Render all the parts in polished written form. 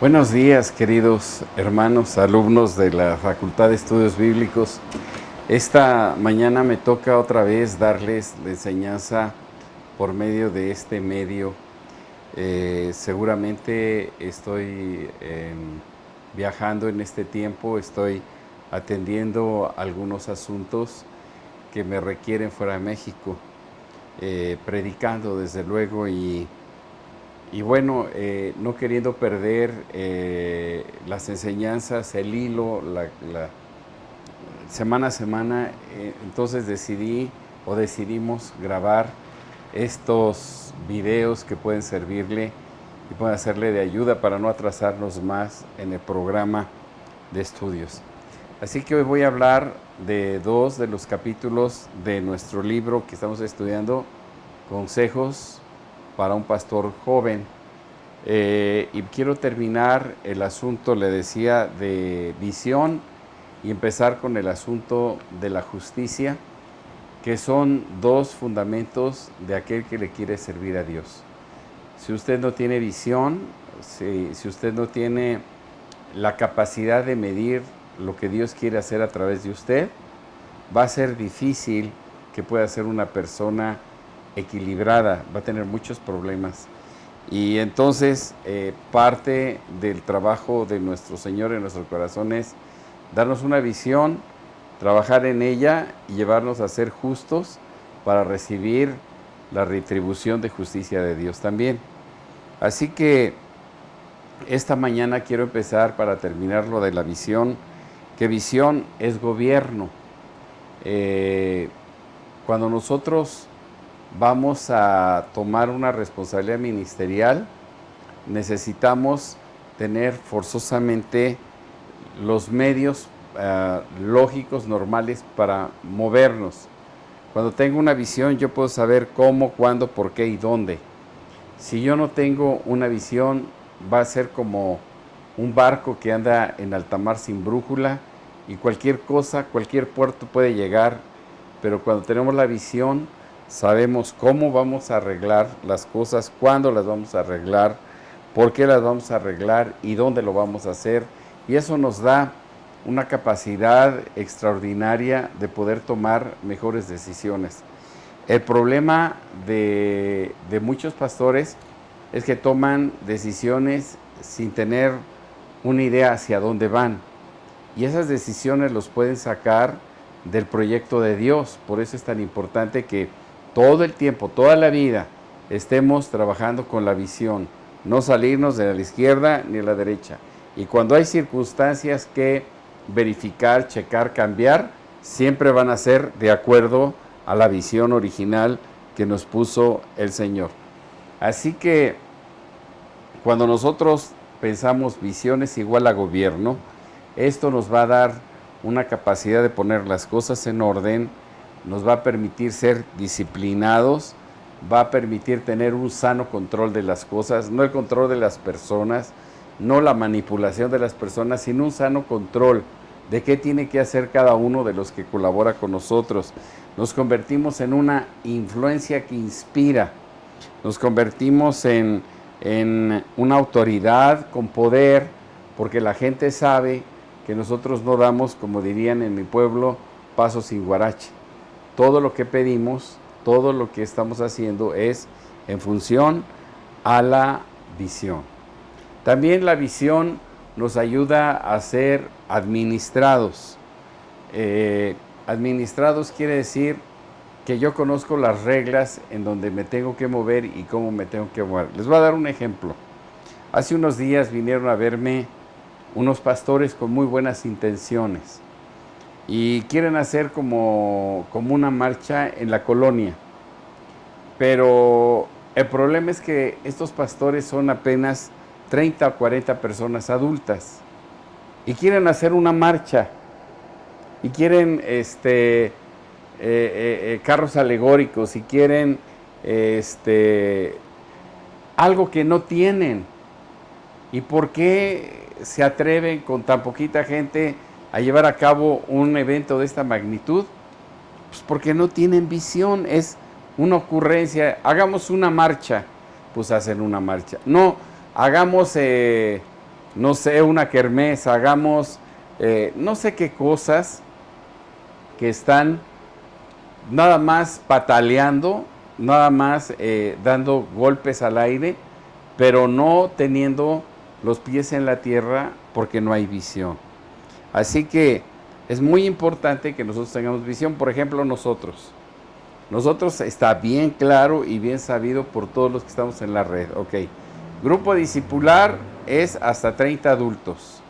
Buenos días, queridos hermanos, alumnos de la Facultad de Estudios Bíblicos. Esta mañana me toca otra vez darles la enseñanza por medio de este medio. Seguramente estoy viajando en este tiempo, estoy atendiendo algunos asuntos que me requieren fuera de México, predicando desde luego y bueno, no queriendo perder las enseñanzas, el hilo, semana a semana, entonces decidimos grabar estos videos que pueden servirle y pueden hacerle de ayuda para no atrasarnos más en el programa de estudios. Así que hoy voy a hablar de dos de los capítulos de nuestro libro que estamos estudiando, Consejos para un pastor joven, y quiero terminar el asunto, le decía, de visión y empezar con el asunto de la justicia, que son dos fundamentos de aquel que le quiere servir a Dios. Si usted no tiene visión, si usted no tiene la capacidad de medir lo que Dios quiere hacer a través de usted, va a ser difícil que pueda ser una persona equilibrada, va a tener muchos problemas. Y entonces parte del trabajo de nuestro Señor en nuestro corazón es darnos una visión, trabajar en ella y llevarnos a ser justos para recibir la retribución de justicia de Dios también. Así que esta mañana quiero empezar, para terminar lo de la visión, que visión es gobierno. Cuando nosotros vamos a tomar una responsabilidad ministerial, necesitamos tener forzosamente los medios lógicos, normales para movernos. Cuando tengo una visión, yo puedo saber cómo, cuándo, por qué y dónde. Si yo no tengo una visión, va a ser como un barco que anda en alta mar sin brújula y cualquier cosa, cualquier puerto puede llegar, pero cuando tenemos la visión, sabemos cómo vamos a arreglar las cosas, cuándo las vamos a arreglar, por qué las vamos a arreglar y dónde lo vamos a hacer. Y eso nos da una capacidad extraordinaria de poder tomar mejores decisiones. El problema de muchos pastores es que toman decisiones sin tener una idea hacia dónde van. Y esas decisiones los pueden sacar del proyecto de Dios. Por eso es tan importante que todo el tiempo, toda la vida, estemos trabajando con la visión, no salirnos de la izquierda ni a la derecha. Y cuando hay circunstancias que verificar, checar, cambiar, siempre van a ser de acuerdo a la visión original que nos puso el Señor. Así que cuando nosotros pensamos visión es igual a gobierno, esto nos va a dar una capacidad de poner las cosas en orden, nos va a permitir ser disciplinados, va a permitir tener un sano control de las cosas, no el control de las personas, no la manipulación de las personas, sino un sano control de qué tiene que hacer cada uno de los que colabora con nosotros. Nos convertimos en una influencia que inspira, nos convertimos en una autoridad con poder, porque la gente sabe que nosotros no damos, como dirían en mi pueblo, paso sin guarache. Todo lo que pedimos, todo lo que estamos haciendo es en función a la visión. También la visión nos ayuda a ser administrados. Administrados quiere decir que yo conozco las reglas en donde me tengo que mover y cómo me tengo que mover. Les voy a dar un ejemplo. Hace unos días vinieron a verme unos pastores con muy buenas intenciones y quieren hacer como una marcha en la colonia. Pero el problema es que estos pastores son apenas 30 o 40 personas adultas y quieren hacer una marcha y quieren carros alegóricos y quieren algo que no tienen. ¿Y por qué se atreven con tan poquita gente a llevar a cabo un evento de esta magnitud? Pues porque no tienen visión, es una ocurrencia. Hagamos una marcha, pues hacen una marcha. No, hagamos no sé, una kermés, hagamos no sé qué cosas que están nada más pataleando, nada más dando golpes al aire, pero no teniendo los pies en la tierra porque no hay visión. Así que es muy importante que nosotros tengamos visión. Por ejemplo, nosotros está bien claro y bien sabido por todos los que estamos en la red. Ok, grupo discipular es hasta 30 adultos.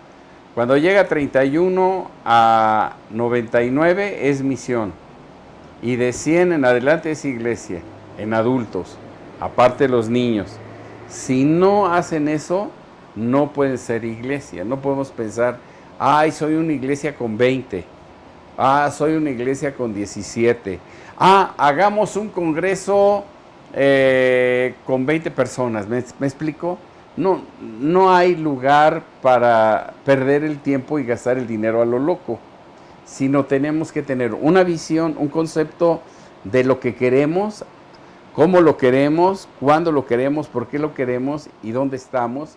Cuando llega 31 a 99 es misión. Y de 100 en adelante es iglesia, en adultos, aparte los niños. Si no hacen eso, no pueden ser iglesia. No podemos pensar, ay, soy una iglesia con 20. Soy una iglesia con 17. Hagamos un congreso con 20 personas. ¿Me explico? No hay lugar para perder el tiempo y gastar el dinero a lo loco, sino tenemos que tener una visión, un concepto de lo que queremos, cómo lo queremos, cuándo lo queremos, por qué lo queremos y dónde estamos,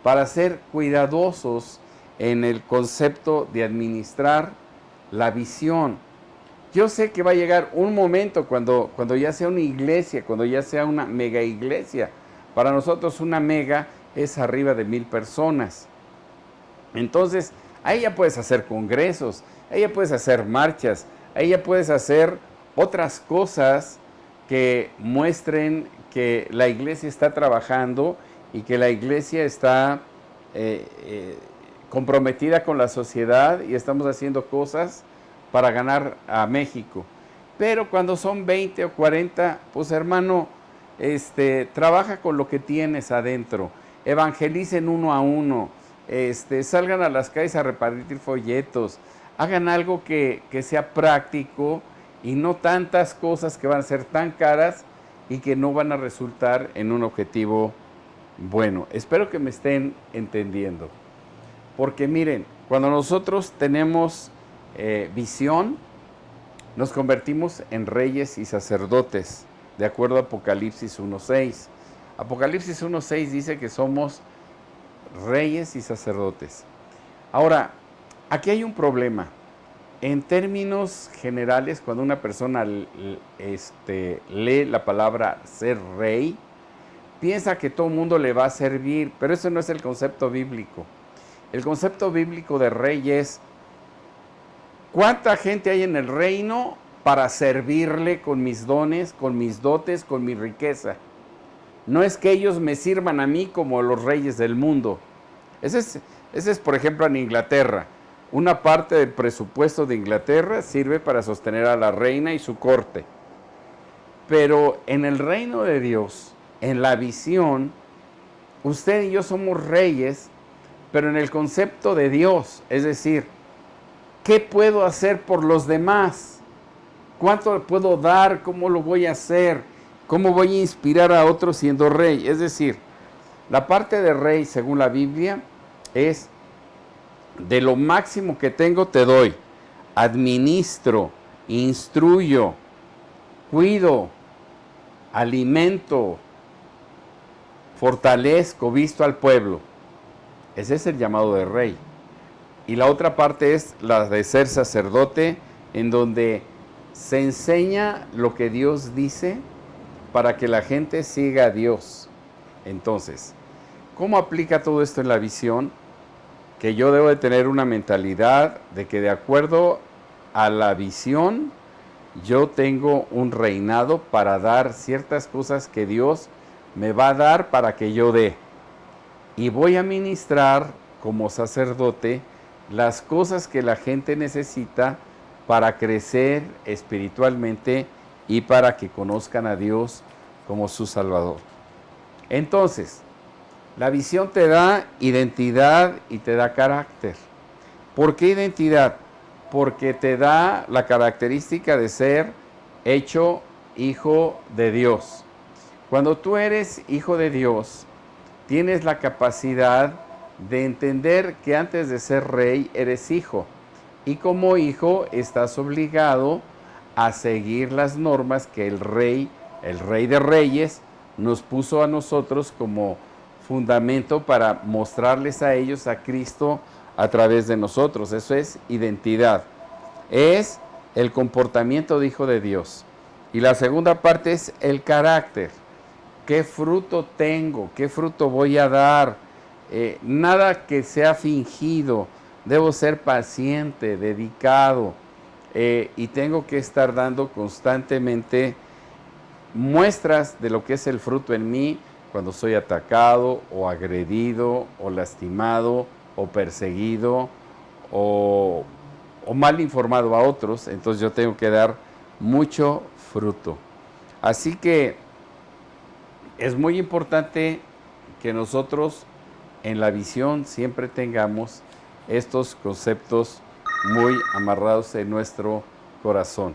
para ser cuidadosos en el concepto de administrar la visión. Yo sé que va a llegar un momento cuando ya sea una iglesia, cuando ya sea una mega iglesia. Para nosotros una mega es arriba de 1000 personas. Entonces, ahí ya puedes hacer congresos, ahí ya puedes hacer marchas, ahí ya puedes hacer otras cosas que muestren que la iglesia está trabajando y que la iglesia está comprometida con la sociedad y estamos haciendo cosas para ganar a México. Pero cuando son 20 o 40, pues hermano, trabaja con lo que tienes adentro, evangelicen uno a uno, salgan a las calles a repartir folletos, hagan algo que sea práctico y no tantas cosas que van a ser tan caras y que no van a resultar en un objetivo bueno. Espero que me estén entendiendo. Porque miren, cuando nosotros tenemos visión, nos convertimos en reyes y sacerdotes, de acuerdo a Apocalipsis 1:6. Apocalipsis 1:6 dice que somos reyes y sacerdotes. Ahora, aquí hay un problema. En términos generales, cuando una persona lee la palabra ser rey, piensa que todo el mundo le va a servir, pero eso no es el concepto bíblico. El concepto bíblico de rey es ¿cuánta gente hay en el reino para servirle con mis dones, con mis dotes, con mi riqueza? No es que ellos me sirvan a mí como los reyes del mundo. Ese es, por ejemplo, en Inglaterra. Una parte del presupuesto de Inglaterra sirve para sostener a la reina y su corte. Pero en el reino de Dios, en la visión, usted y yo somos reyes, pero en el concepto de Dios, es decir, ¿qué puedo hacer por los demás? ¿Cuánto puedo dar? ¿Cómo lo voy a hacer? ¿Cómo voy a inspirar a otros siendo rey? Es decir, la parte de rey, según la Biblia, es de lo máximo que tengo te doy. Administro, instruyo, cuido, alimento, fortalezco, visto al pueblo. Ese es el llamado de rey. Y la otra parte es la de ser sacerdote, en donde se enseña lo que Dios dice para que la gente siga a Dios. Entonces, ¿cómo aplica todo esto en la visión? Que yo debo de tener una mentalidad de que de acuerdo a la visión, yo tengo un reinado para dar ciertas cosas que Dios me va a dar para que yo dé. Y voy a ministrar como sacerdote las cosas que la gente necesita para crecer espiritualmente y para que conozcan a Dios como su Salvador. Entonces, la visión te da identidad y te da carácter. ¿Por qué identidad? Porque te da la característica de ser hecho hijo de Dios. Cuando tú eres hijo de Dios, tienes la capacidad de entender que antes de ser rey eres hijo. Y como hijo estás obligado a seguir las normas que el rey de reyes, nos puso a nosotros como fundamento para mostrarles a ellos a Cristo a través de nosotros. Eso es identidad. Es el comportamiento de hijo de Dios. Y la segunda parte es el carácter. ¿Qué fruto tengo? ¿Qué fruto voy a dar? Nada que sea fingido. Debo ser paciente, dedicado. Y tengo que estar dando constantemente muestras de lo que es el fruto en mí cuando soy atacado o agredido o lastimado o perseguido o mal informado a otros. Entonces yo tengo que dar mucho fruto. Así que es muy importante que nosotros en la visión siempre tengamos estos conceptos muy amarrados en nuestro corazón.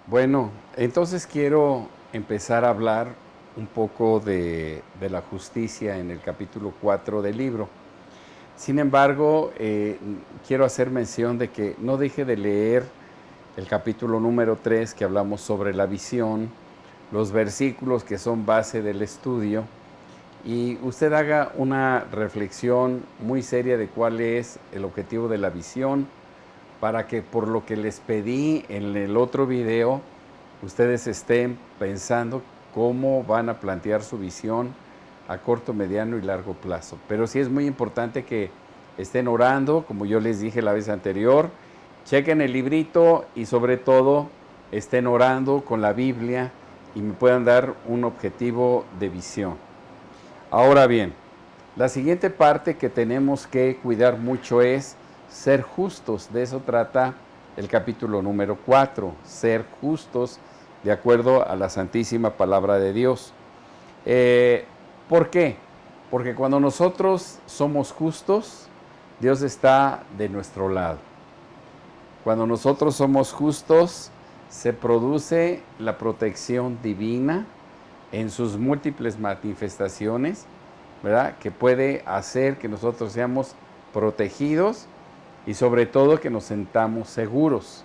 Bueno, entonces quiero empezar a hablar un poco de la justicia en el capítulo 4 del libro. Sin embargo, quiero hacer mención de que no deje de leer el capítulo número 3 que hablamos sobre la visión, los versículos que son base del estudio, y usted haga una reflexión muy seria de cuál es el objetivo de la visión, para que por lo que les pedí en el otro video, ustedes estén pensando cómo van a plantear su visión a corto, mediano y largo plazo. Pero sí es muy importante que estén orando, como yo les dije la vez anterior, chequen el librito y sobre todo estén orando con la Biblia y me puedan dar un objetivo de visión. Ahora bien, la siguiente parte que tenemos que cuidar mucho es ser justos. De eso trata el capítulo número 4, ser justos de acuerdo a la santísima palabra de Dios. ¿Por qué? Porque cuando nosotros somos justos, Dios está de nuestro lado. Cuando nosotros somos justos, se produce la protección divina en sus múltiples manifestaciones, ¿verdad? Que puede hacer que nosotros seamos protegidos y sobre todo que nos sentamos seguros.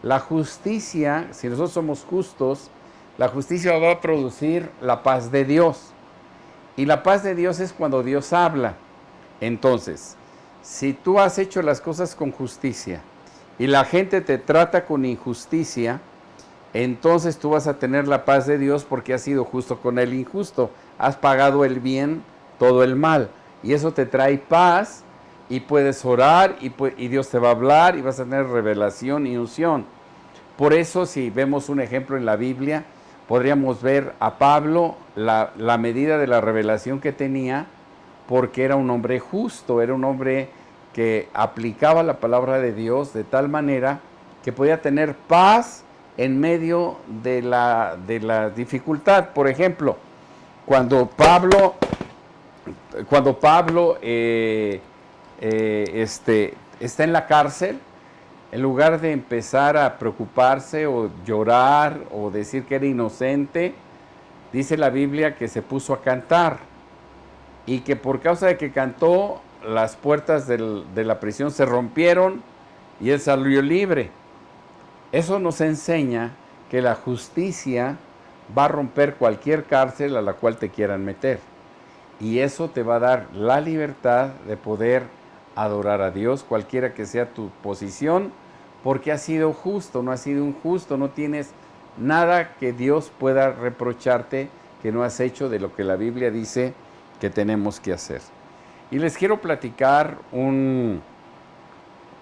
La justicia, si nosotros somos justos, la justicia va a producir la paz de Dios. Y la paz de Dios es cuando Dios habla. Entonces, si tú has hecho las cosas con justicia y la gente te trata con injusticia, entonces tú vas a tener la paz de Dios porque has sido justo con el injusto. Has pagado el bien, todo el mal. Y eso te trae paz y puedes orar y Dios te va a hablar y vas a tener revelación y unción. Por eso, si vemos un ejemplo en la Biblia, podríamos ver a Pablo, la medida de la revelación que tenía, porque era un hombre justo, era un hombre que aplicaba la palabra de Dios de tal manera que podía tener paz en medio de la dificultad. Por ejemplo, cuando Pablo está en la cárcel, en lugar de empezar a preocuparse o llorar o decir que era inocente, dice la Biblia que se puso a cantar y que por causa de que cantó, las puertas de la prisión se rompieron y él salió libre. Eso nos enseña que la justicia va a romper cualquier cárcel a la cual te quieran meter. Y eso te va a dar la libertad de poder adorar a Dios, cualquiera que sea tu posición, porque has sido justo, no has sido injusto, no tienes nada que Dios pueda reprocharte que no has hecho de lo que la Biblia dice que tenemos que hacer. Y les quiero platicar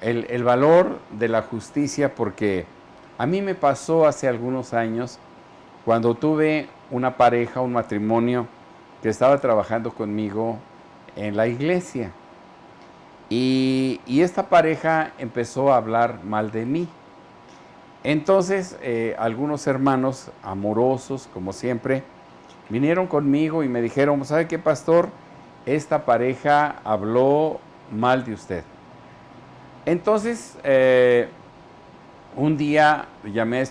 el valor de la justicia, porque a mí me pasó hace algunos años cuando tuve una pareja, un matrimonio que estaba trabajando conmigo en la iglesia. Y esta pareja empezó a hablar mal de mí. Entonces, algunos hermanos amorosos, como siempre, vinieron conmigo y me dijeron, ¿sabe qué, pastor? Esta pareja habló mal de usted. Entonces, un día llamé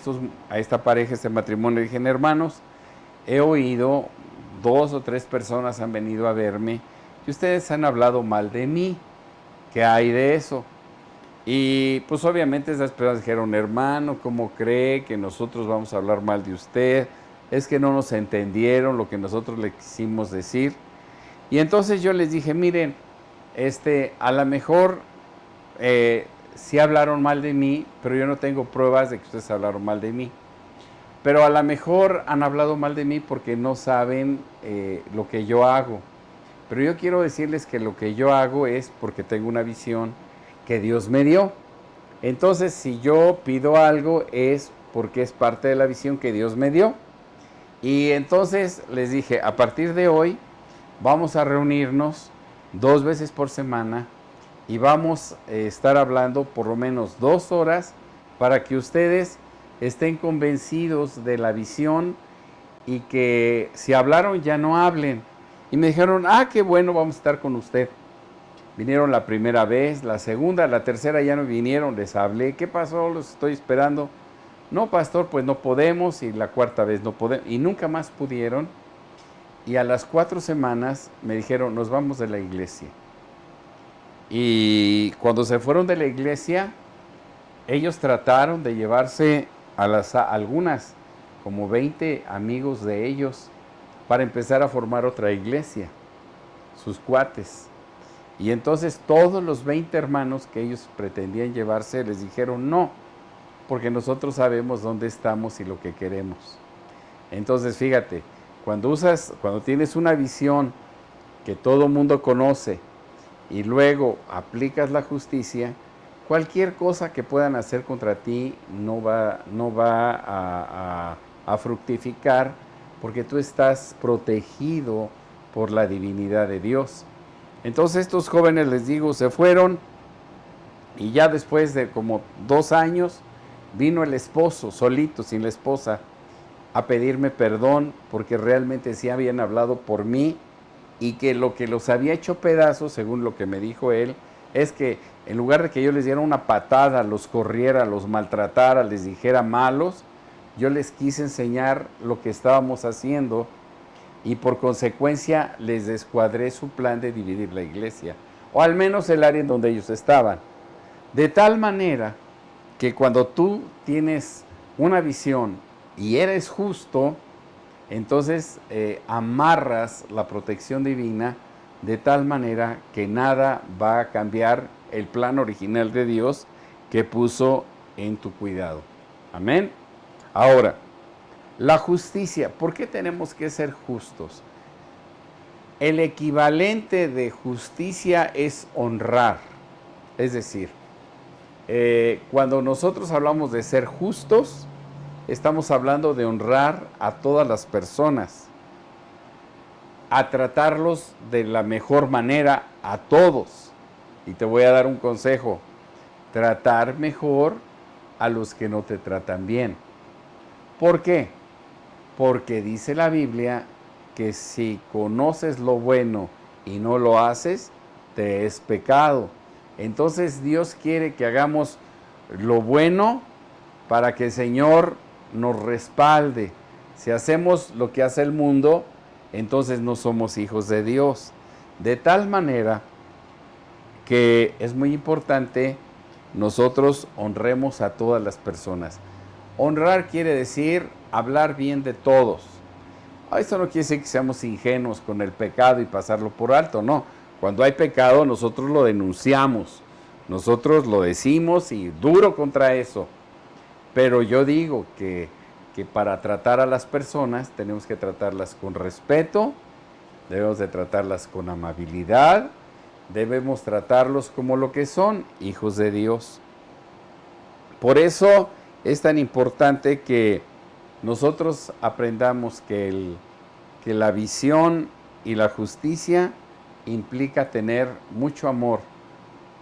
a esta pareja, este matrimonio, y dije, hermanos, he oído, 2 o 3 personas han venido a verme y ustedes han hablado mal de mí. ¿Qué hay de eso? Y pues obviamente esas personas dijeron, hermano, ¿cómo cree que nosotros vamos a hablar mal de usted? Es que no nos entendieron lo que nosotros le quisimos decir. Y entonces yo les dije, miren, a lo mejor sí hablaron mal de mí, pero yo no tengo pruebas de que ustedes hablaron mal de mí. Pero a lo mejor han hablado mal de mí porque no saben lo que yo hago. Pero yo quiero decirles que lo que yo hago es porque tengo una visión que Dios me dio. Entonces, si yo pido algo es porque es parte de la visión que Dios me dio. Y entonces les dije, a partir de hoy vamos a reunirnos 2 veces por semana y vamos a estar hablando por lo menos 2 horas para que ustedes estén convencidos de la visión y que si hablaron ya no hablen. Y me dijeron, qué bueno, vamos a estar con usted. Vinieron la primera vez, la segunda, la tercera ya no vinieron, les hablé, ¿qué pasó? Los estoy esperando. No, pastor, pues no podemos, y la cuarta vez no podemos, y nunca más pudieron. Y a las 4 semanas me dijeron, nos vamos de la iglesia. Y cuando se fueron de la iglesia, ellos trataron de llevarse a algunas, como 20 amigos de ellos, para empezar a formar otra iglesia, sus cuates. Y entonces todos los 20 hermanos que ellos pretendían llevarse les dijeron no, porque nosotros sabemos dónde estamos y lo que queremos. Entonces fíjate, cuando tienes una visión que todo mundo conoce y luego aplicas la justicia, cualquier cosa que puedan hacer contra ti no va a fructificar, porque tú estás protegido por la divinidad de Dios. Entonces estos jóvenes, les digo, se fueron y ya después de como 2 años vino el esposo, solito, sin la esposa, a pedirme perdón porque realmente sí habían hablado por mí y que lo que los había hecho pedazos, según lo que me dijo él, es que en lugar de que yo les diera una patada, los corriera, los maltratara, les dijera malos, yo les quise enseñar lo que estábamos haciendo y por consecuencia les descuadré su plan de dividir la iglesia, o al menos el área en donde ellos estaban. De tal manera que cuando tú tienes una visión y eres justo, entonces amarras la protección divina de tal manera que nada va a cambiar el plan original de Dios que puso en tu cuidado. Amén. Ahora, la justicia. ¿Por qué tenemos que ser justos? El equivalente de justicia es honrar. Es decir, cuando nosotros hablamos de ser justos, estamos hablando de honrar a todas las personas, a tratarlos de la mejor manera a todos. Y te voy a dar un consejo: tratar mejor a los que no te tratan bien. ¿Por qué? Porque dice la Biblia que si conoces lo bueno y no lo haces, te es pecado. Entonces Dios quiere que hagamos lo bueno para que el Señor nos respalde. Si hacemos lo que hace el mundo, entonces no somos hijos de Dios. De tal manera que es muy importante nosotros honremos a todas las personas. Honrar quiere decir hablar bien de todos. Esto no quiere decir que seamos ingenuos con el pecado y pasarlo por alto, no. Cuando hay pecado nosotros lo denunciamos, nosotros lo decimos y duro contra eso. Pero yo digo que para tratar a las personas tenemos que tratarlas con respeto, debemos de tratarlas con amabilidad, debemos tratarlos como lo que son, hijos de Dios. Por eso es tan importante que nosotros aprendamos que la visión y la justicia implica tener mucho amor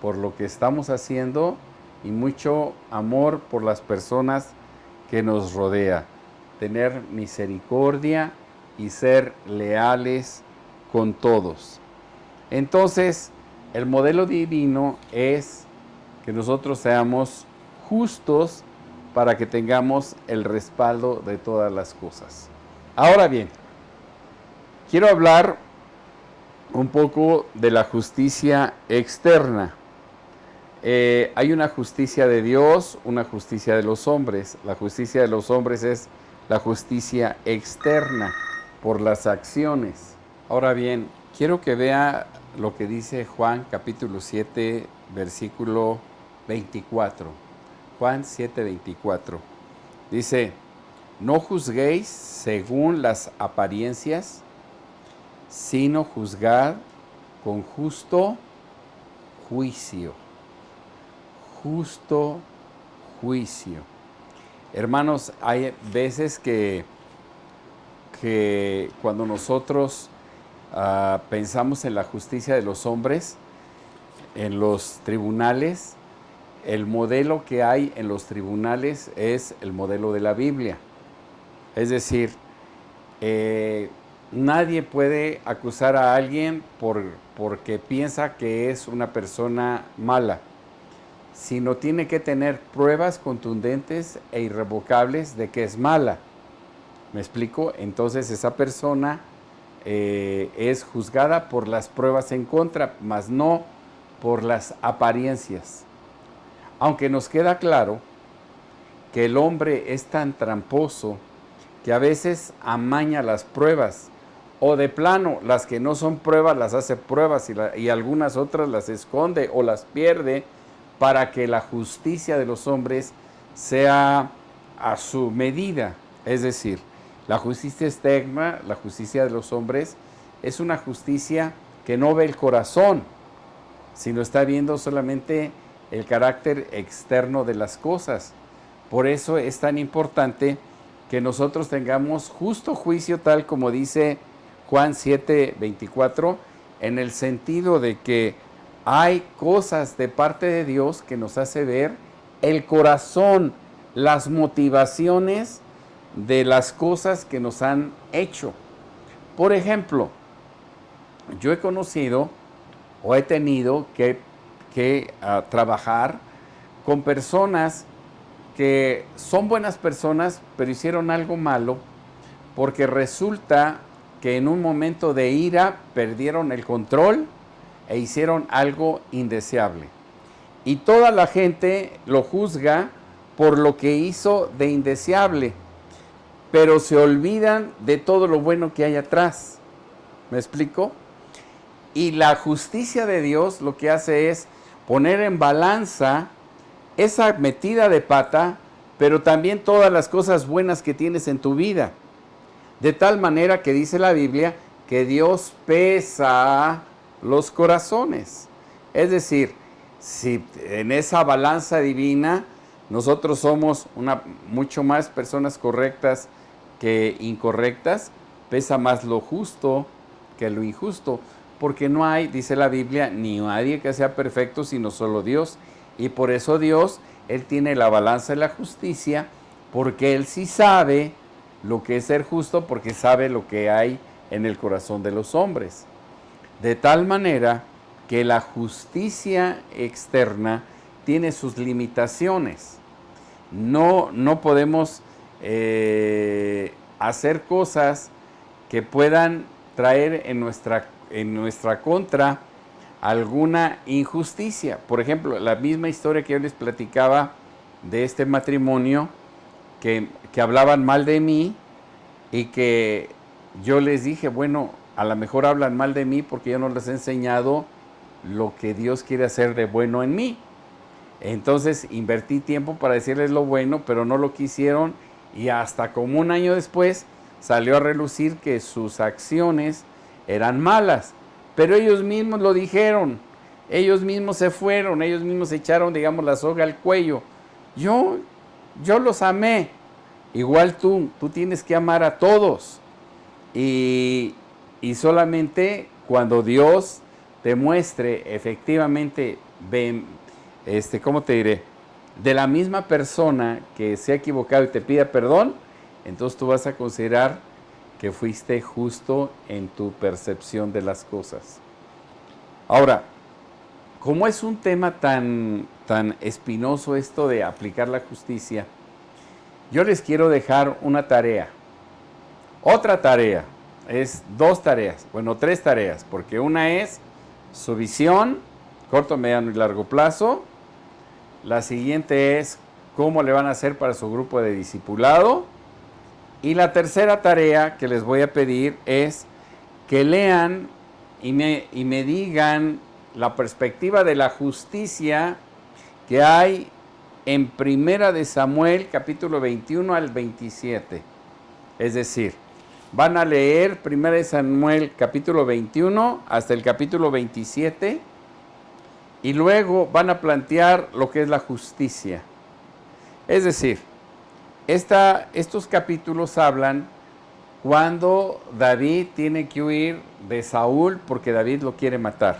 por lo que estamos haciendo y mucho amor por las personas que nos rodea. Tener misericordia y ser leales con todos. Entonces, el modelo divino es que nosotros seamos justos para que tengamos el respaldo de todas las cosas. Ahora bien, quiero hablar un poco de la justicia externa. Hay una justicia de Dios, una justicia de los hombres. La justicia de los hombres es la justicia externa por las acciones. Ahora bien, Quiero que vea lo que dice Juan capítulo 7, versículo 24. Juan 7, 24. Dice, no juzguéis según las apariencias, sino juzgad con justo juicio. Justo juicio. Hermanos, hay veces que cuando nosotros pensamos en la justicia de los hombres, en los tribunales, el modelo que hay en los tribunales es el modelo de la Biblia. Es decir, nadie puede acusar a alguien porque piensa que es una persona mala, sino tiene que tener pruebas contundentes e irrevocables de que es mala. ¿Me explico? Entonces esa persona es juzgada por las pruebas en contra, mas no por las apariencias. Aunque nos queda claro que el hombre es tan tramposo que a veces amaña las pruebas, o de plano las que no son pruebas las hace pruebas y algunas otras las esconde o las pierde para que la justicia de los hombres sea a su medida. Es decir, la justicia externa, la justicia de los hombres, es una justicia que no ve el corazón, sino está viendo solamente el carácter externo de las cosas. Por eso es tan importante que nosotros tengamos justo juicio, tal como dice Juan 7, 24, en el sentido de que hay cosas de parte de Dios que nos hace ver el corazón, las motivaciones de las cosas que nos han hecho. Por ejemplo, yo he conocido o he tenido que trabajar con personas que son buenas personas, pero hicieron algo malo, porque resulta que en un momento de ira perdieron el control e hicieron algo indeseable. Y toda la gente lo juzga por lo que hizo de indeseable, pero se olvidan de todo lo bueno que hay atrás. ¿Me explico? Y la justicia de Dios lo que hace es poner en balanza esa metida de pata, pero también todas las cosas buenas que tienes en tu vida. De tal manera que dice la Biblia que Dios pesa los corazones. Es decir, si en esa balanza divina nosotros somos mucho más personas correctas que incorrectas, pesa más lo justo que lo injusto, porque no hay, dice la Biblia, ni nadie que sea perfecto, sino solo Dios. Y por eso Dios, Él tiene la balanza de la justicia, porque Él sí sabe lo que es ser justo, porque sabe lo que hay en el corazón de los hombres. De tal manera que la justicia externa tiene sus limitaciones. No podemos hacer cosas que puedan traer en nuestra contra alguna injusticia. Por ejemplo, la misma historia que yo les platicaba de este matrimonio que hablaban mal de mí y que yo les dije, bueno, a lo mejor hablan mal de mí porque yo no les he enseñado lo que Dios quiere hacer de bueno en mí. Entonces invertí tiempo para decirles lo bueno, pero no lo quisieron, y hasta como un año después salió a relucir que sus acciones eran malas. Pero ellos mismos lo dijeron, ellos mismos se fueron, ellos mismos se echaron, digamos, la soga al cuello. Yo los amé, igual tú tienes que amar a todos. Y solamente cuando Dios te muestre efectivamente, ¿cómo te diré? De la misma persona que se ha equivocado y te pida perdón, entonces tú vas a considerar que fuiste justo en tu percepción de las cosas. Ahora, como es un tema tan espinoso esto de aplicar la justicia, yo les quiero dejar una tarea. Otra tarea, es 2 tareas, bueno, 3 tareas, porque una es su visión, corto, mediano y largo plazo. La siguiente es cómo le van a hacer para su grupo de discipulado. Y la tercera tarea que les voy a pedir es que lean y me digan la perspectiva de la justicia que hay en Primera de Samuel, capítulo 21 al 27. Es decir, van a leer Primera de Samuel, capítulo 21 hasta el capítulo 27, y luego van a plantear lo que es la justicia. Es decir, estos capítulos hablan cuando David tiene que huir de Saúl porque David lo quiere matar.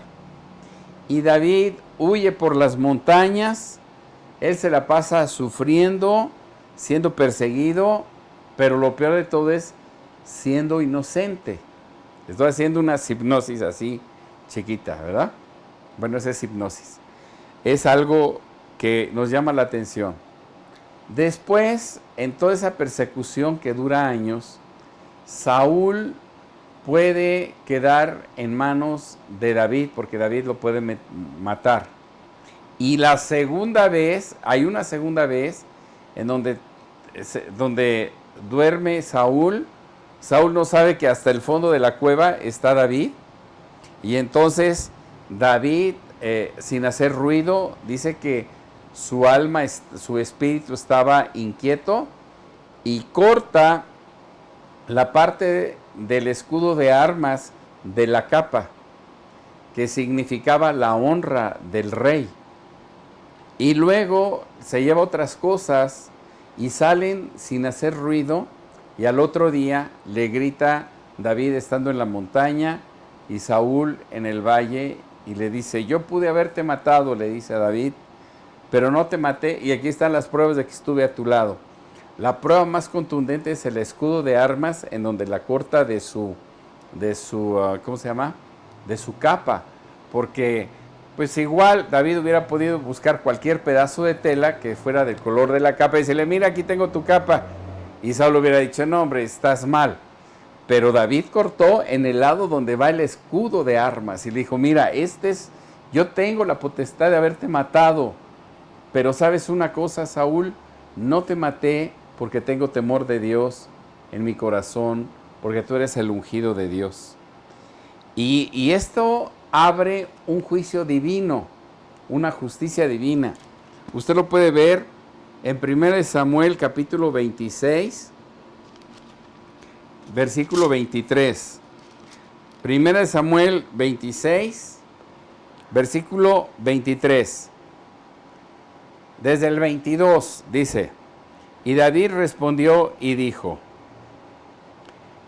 Y David huye por las montañas, él se la pasa sufriendo, siendo perseguido, pero lo peor de todo es siendo inocente. Estoy haciendo una hipnosis así chiquita, ¿verdad? Bueno, esa es hipnosis. Es algo que nos llama la atención. Después, en toda esa persecución que dura años, Saúl puede quedar en manos de David, porque David lo puede matar. Y la segunda vez, hay una segunda vez en donde duerme Saúl. Saúl no sabe que hasta el fondo de la cueva está David. Y entonces David, sin hacer ruido, dice que su alma, su espíritu estaba inquieto y corta la parte del escudo de armas de la capa, que significaba la honra del rey. Y luego se lleva otras cosas y salen sin hacer ruido, y al otro día le grita David estando en la montaña y Saúl en el valle, y le dice: yo pude haberte matado, le dice a David, pero no te maté, y aquí están las pruebas de que estuve a tu lado. La prueba más contundente es el escudo de armas, en donde la corta de su ¿cómo se llama? De su capa, porque pues igual David hubiera podido buscar cualquier pedazo de tela que fuera del color de la capa y decirle: mira, aquí tengo tu capa, y Saúl hubiera dicho: no, hombre, estás mal. Pero David cortó en el lado donde va el escudo de armas y le dijo: mira, yo tengo la potestad de haberte matado, pero sabes una cosa, Saúl, no te maté porque tengo temor de Dios en mi corazón, porque tú eres el ungido de Dios. Y esto abre un juicio divino, una justicia divina. Usted lo puede ver en 1 Samuel capítulo 26, versículo 23. 1 Samuel 26, versículo 23. Desde el 22 dice: y David respondió y dijo: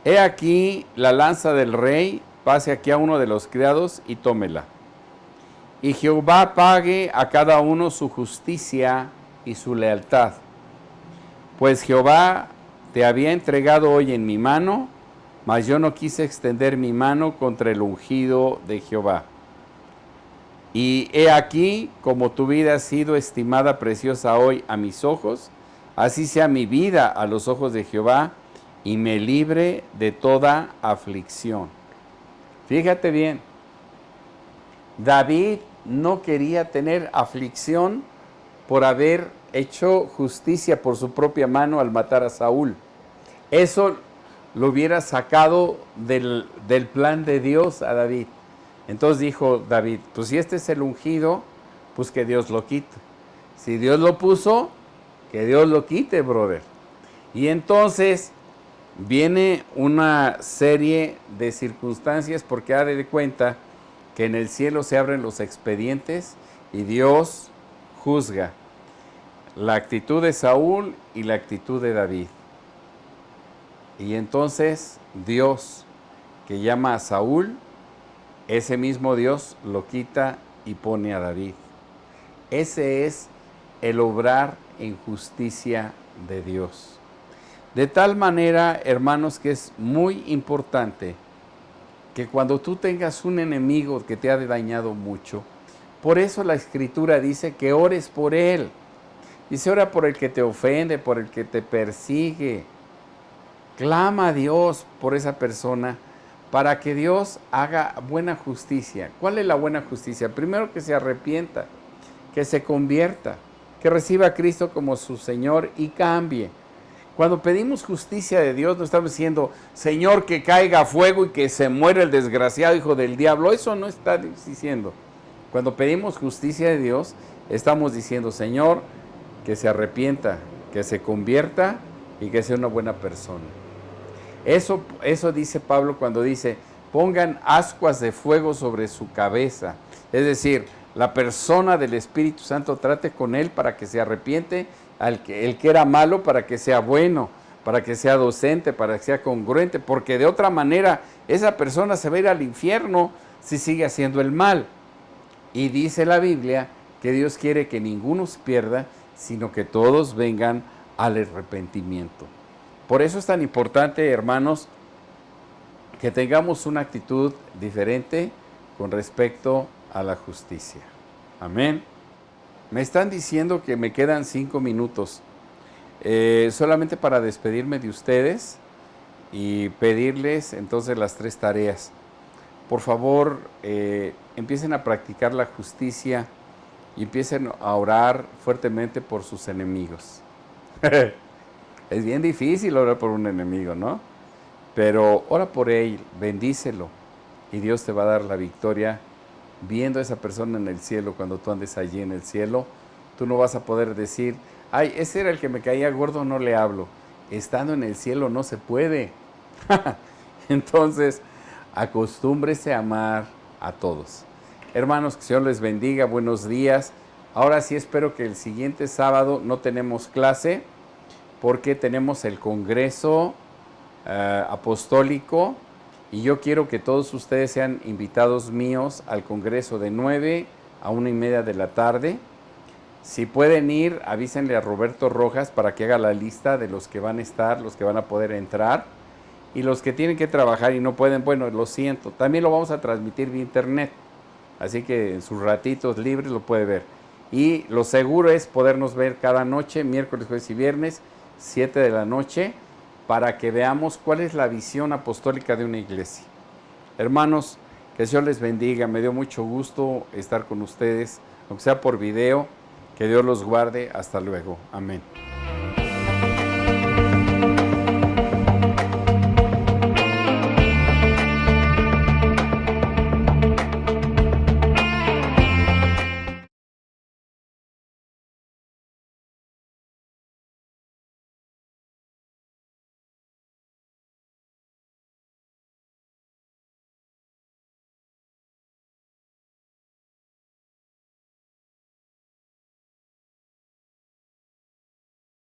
he aquí la lanza del rey, pase aquí a uno de los criados y tómela. Y Jehová pague a cada uno su justicia y su lealtad. Pues Jehová te había entregado hoy en mi mano, mas yo no quise extender mi mano contra el ungido de Jehová. Y he aquí, como tu vida ha sido estimada preciosa hoy a mis ojos, así sea mi vida a los ojos de Jehová, y me libre de toda aflicción. Fíjate bien, David no quería tener aflicción por haber hecho justicia por su propia mano al matar a Saúl. Eso lo hubiera sacado del plan de Dios a David. Entonces dijo David: pues si este es el ungido, pues que Dios lo quite. Si Dios lo puso, que Dios lo quite, brother. Y entonces viene una serie de circunstancias, porque ha de cuenta que en el cielo se abren los expedientes y Dios juzga la actitud de Saúl y la actitud de David. Y entonces Dios, que llama a Saúl, ese mismo Dios lo quita y pone a David. Ese es el obrar en justicia de Dios. De tal manera, hermanos, que es muy importante que cuando tú tengas un enemigo que te ha dañado mucho, por eso la Escritura dice que ores por él. Dice: ora por el que te ofende, por el que te persigue. Clama a Dios por esa persona para que Dios haga buena justicia. ¿Cuál es la buena justicia? Primero, que se arrepienta, que se convierta, que reciba a Cristo como su Señor y cambie. Cuando pedimos justicia de Dios, no estamos diciendo, Señor, que caiga fuego y que se muera el desgraciado hijo del diablo. Eso no está diciendo. Cuando pedimos justicia de Dios, estamos diciendo, Señor, que se arrepienta, que se convierta y que sea una buena persona. Eso dice Pablo cuando dice, pongan ascuas de fuego sobre su cabeza. Es decir, la persona del Espíritu Santo trate con él para que se arrepiente, el que era malo para que sea bueno, para que sea docente, para que sea congruente, porque de otra manera esa persona se va a ir al infierno si sigue haciendo el mal. Y dice la Biblia que Dios quiere que ninguno se pierda, sino que todos vengan al arrepentimiento. Por eso es tan importante, hermanos, que tengamos una actitud diferente con respecto a la justicia. Amén. Me están diciendo que me quedan 5 minutos. Solamente para despedirme de ustedes y pedirles entonces las 3 tareas. Por favor, empiecen a practicar la justicia y empiecen a orar fuertemente por sus enemigos. Es bien difícil orar por un enemigo, ¿no? Pero ora por él, bendícelo y Dios te va a dar la victoria. Viendo a esa persona en el cielo, cuando tú andes allí en el cielo, tú no vas a poder decir, ay, ese era el que me caía gordo, no le hablo. Estando en el cielo no se puede. Entonces, acostúmbrese a amar a todos. Hermanos, que el Señor les bendiga, buenos días. Ahora sí espero que el siguiente sábado no tenemos clase, porque tenemos el Congreso Apostólico, y yo quiero que todos ustedes sean invitados míos al Congreso de 9 a 1:30 de la tarde. Si pueden ir, avísenle a Roberto Rojas para que haga la lista de los que van a estar, los que van a poder entrar. Y los que tienen que trabajar y no pueden, bueno, lo siento. También lo vamos a transmitir vía internet. Así que en sus ratitos libres lo puede ver. Y lo seguro es podernos ver cada noche, miércoles, jueves y viernes, 7 de la noche, para que veamos cuál es la visión apostólica de una iglesia. Hermanos, que el Señor les bendiga. Me dio mucho gusto estar con ustedes, aunque sea por video. Que Dios los guarde. Hasta luego. Amén.